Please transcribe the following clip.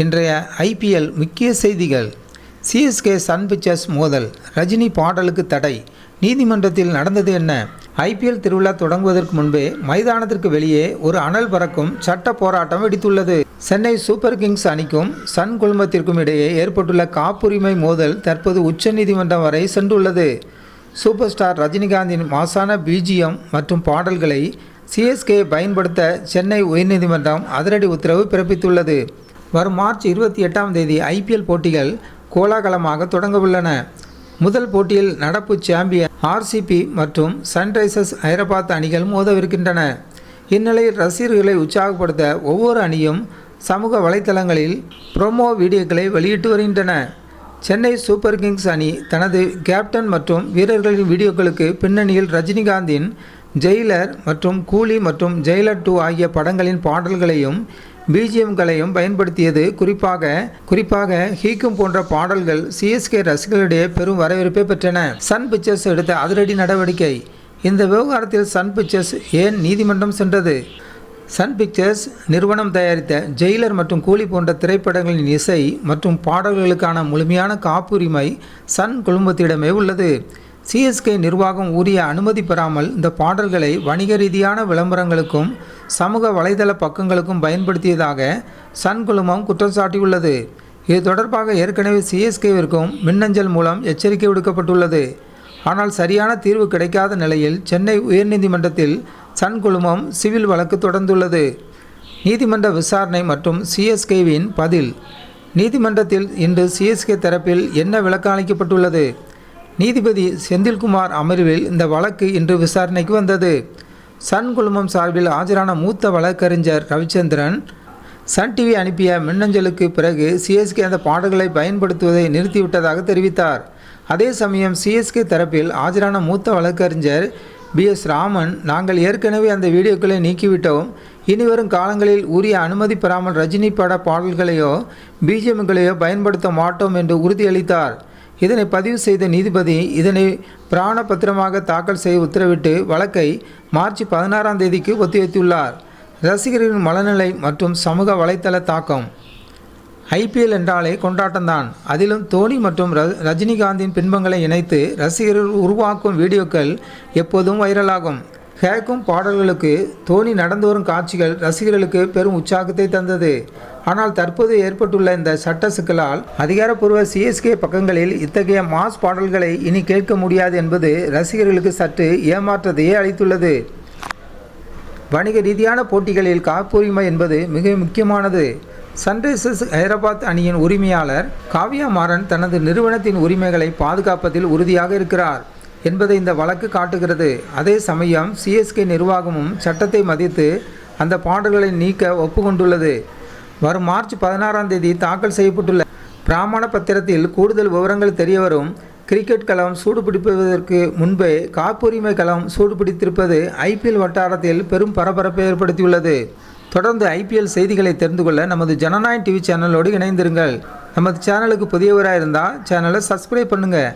இன்றைய ஐபிஎல் முக்கிய செய்திகள். சிஎஸ்கே சன் பிக்சர்ஸ் மோதல், ரஜினி பாடலுக்கு தடை, நீதிமன்றத்தில் நடந்தது என்ன? ஐபிஎல் திருவிழா தொடங்குவதற்கு முன்பே மைதானத்திற்கு வெளியே ஒரு அனல் பறக்கும் சட்ட போராட்டம் வெடித்துள்ளது. சென்னை சூப்பர் கிங்ஸ் அணிக்கும் சன் குழுமத்திற்கும் இடையே ஏற்பட்டுள்ள காப்புரிமை மோதல் தற்போது உச்சநீதிமன்றம் வரை சென்றுள்ளது. சூப்பர் ஸ்டார் ரஜினிகாந்தின் மாசான பிஜிஎம் மற்றும் பாடல்களை சிஎஸ்கே பயன்படுத்த சென்னை உயர்நீதிமன்றம் அதிரடி உத்தரவு பிறப்பித்துள்ளது. வரும் மார்ச் 28ஆம் தேதி ஐபிஎல் போட்டிகள் கோலாகலமாக தொடங்கவுள்ளன. முதல் போட்டியில் நடப்பு சாம்பியன் ஆர்சிபி மற்றும் சன்ரைசர்ஸ் ஹைதராபாத் அணிகள் மோதவிருக்கின்றன. இந்நிலையில் ரசிகர்களை உற்சாகப்படுத்த ஒவ்வொரு அணியும் சமூக வலைத்தளங்களில் ப்ரோமோ வீடியோக்களை வெளியிட்டு வருகின்றன. சென்னை சூப்பர் கிங்ஸ் அணி தனது கேப்டன் மற்றும் வீரர்களின் வீடியோக்களுக்கு பின்னணியில் ரஜினிகாந்தின் ஜெயிலர் மற்றும் கூலி மற்றும் ஜெயிலர் 2 ஆகிய படங்களின் பாடல்களையும் பிஜிஎம்களையும் பயன்படுத்தியது. குறிப்பாக ஹீக்கும் போன்ற பாடல்கள் சிஎஸ்கே ரசிகர்களிடையே பெரும் வரவேற்பை பெற்றன. சன் பிக்சர்ஸ் எடுத்த அதிரடி நடவடிக்கை. இந்த விவகாரத்தில் சன் பிக்சர்ஸ் ஏன் நீதிமன்றம் சென்றது? சன் பிக்சர்ஸ் நிறுவனம் தயாரித்த ஜெயிலர் மற்றும் கூலி போன்ற திரைப்படங்களின் இசை மற்றும் பாடல்களுக்கான முழுமையான காப்புரிமை சன் குழுமத்திடமே உள்ளது. சிஎஸ்கே நிர்வாகம் உரிய அனுமதி பெறாமல் இந்த பாடல்களை வணிக ரீதியான விளம்பரங்களுக்கும் சமூக வலைதள பக்கங்களுக்கும் பயன்படுத்தியதாக சன் குழுமம் குற்றம் சாட்டியுள்ளது. இது தொடர்பாக ஏற்கனவே சிஎஸ்கேவிற்கும் மின்னஞ்சல் மூலம் எச்சரிக்கை விடுக்கப்பட்டுள்ளது. ஆனால் சரியான தீர்வு கிடைக்காத நிலையில் சென்னை உயர்நீதிமன்றத்தில் சன் குழுமம் சிவில் வழக்கு தொடர்ந்துள்ளது. நீதிமன்ற விசாரணை மற்றும் சிஎஸ்கேவின் பதில். நீதிமன்றத்தில் இன்று சிஎஸ்கே தரப்பில் என்ன விளக்கம் அளிக்கப்பட்டுள்ளது? நீதிபதி செந்தில்குமார் அமர்வில் இந்த வழக்கு இன்று விசாரணைக்கு வந்தது. சன் குழுமம் சார்பில் ஆஜரான மூத்த வழக்கறிஞர் ரவிச்சந்திரன் சன் டிவி அனுப்பிய மின்னஞ்சலுக்கு பிறகு சிஎஸ்கே அந்த பாடல்களை பயன்படுத்துவதை நிறுத்திவிட்டதாக தெரிவித்தார். அதே சமயம் சிஎஸ்கே தரப்பில் ஆஜரான மூத்த வழக்கறிஞர் பிஎஸ் ராமன், நாங்கள் ஏற்கனவே அந்த வீடியோக்களை நீக்கிவிட்டோம், இனிவரும் காலங்களில் உரிய அனுமதி பெறாமல் ரஜினி பட பாடல்களையோ பிஜிஎம்களையோ பயன்படுத்த மாட்டோம் என்று உறுதியளித்தார். இதனை பதிவு செய்த நீதிபதி இதனை பிராண பத்திரமாக தாக்கல் செய்ய உத்தரவிட்டு வழக்கை மார்ச் 16ஆம் தேதிக்கு ஒத்திவைத்துள்ளார். ரசிகர்களின் மனநிலை மற்றும் சமூக வலைத்தள தாக்கம். ஐபிஎல் என்றாலே கொண்டாட்டம்தான். அதிலும் தோனி மற்றும் ரஜினிகாந்தின் பின்பங்களை இணைத்து ரசிகர்கள் உருவாக்கும் வீடியோக்கள் எப்போதும் வைரலாகும். கேட்கும் பாடல்களுக்கு தோனி நடந்து வரும் காட்சிகள் ரசிகர்களுக்கு பெரும் உற்சாகத்தை தந்தது. ஆனால் தற்போது ஏற்பட்டுள்ள இந்த சட்ட சிக்கலால் அதிகாரப்பூர்வ சிஎஸ்கே பக்கங்களில் இத்தகைய மாஸ் பாடல்களை இனி கேட்க முடியாது என்பது ரசிகர்களுக்கு சற்று ஏமாற்றத்தையே அளித்துள்ளது. வணிக ரீதியான போட்டிகளில் காப்புரிமை என்பது மிக முக்கியமானது. சன்ரைசர்ஸ் ஹைதராபாத் அணியின் உரிமையாளர் காவ்யா மாறன் தனது நிறுவனத்தின் உரிமைகளை பாதுகாப்பதில் உறுதியாக இருக்கிறார் என்பதை இந்த வழக்கு காட்டுகிறது. அதே சமயம் சிஎஸ்கே நிர்வாகமும் சட்டத்தை மதித்து அந்த பாடல்களை நீக்க ஒப்புக்கொண்டுள்ளது. வரும் மார்ச் 16ஆம் தேதி தாக்கல் செய்யப்பட்டுள்ள பிராமண பத்திரத்தில் கூடுதல் விவரங்கள் தெரியவரும். கிரிக்கெட் களம் சூடுபிடிப்பதற்கு முன்பே காப்புரிமை களம் சூடுபிடித்திருப்பது ஐபிஎல் வட்டாரத்தில் பெரும் பரபரப்பை ஏற்படுத்தியுள்ளது. தொடர்ந்து ஐபிஎல் செய்திகளை தெரிந்து கொள்ள நமது ஜனநாயகம் டிவி சேனலோடு இணைந்திருங்கள். நமது சேனலுக்கு புதியவராக இருந்தால் சேனலை சப்ஸ்கிரைப் பண்ணுங்கள்.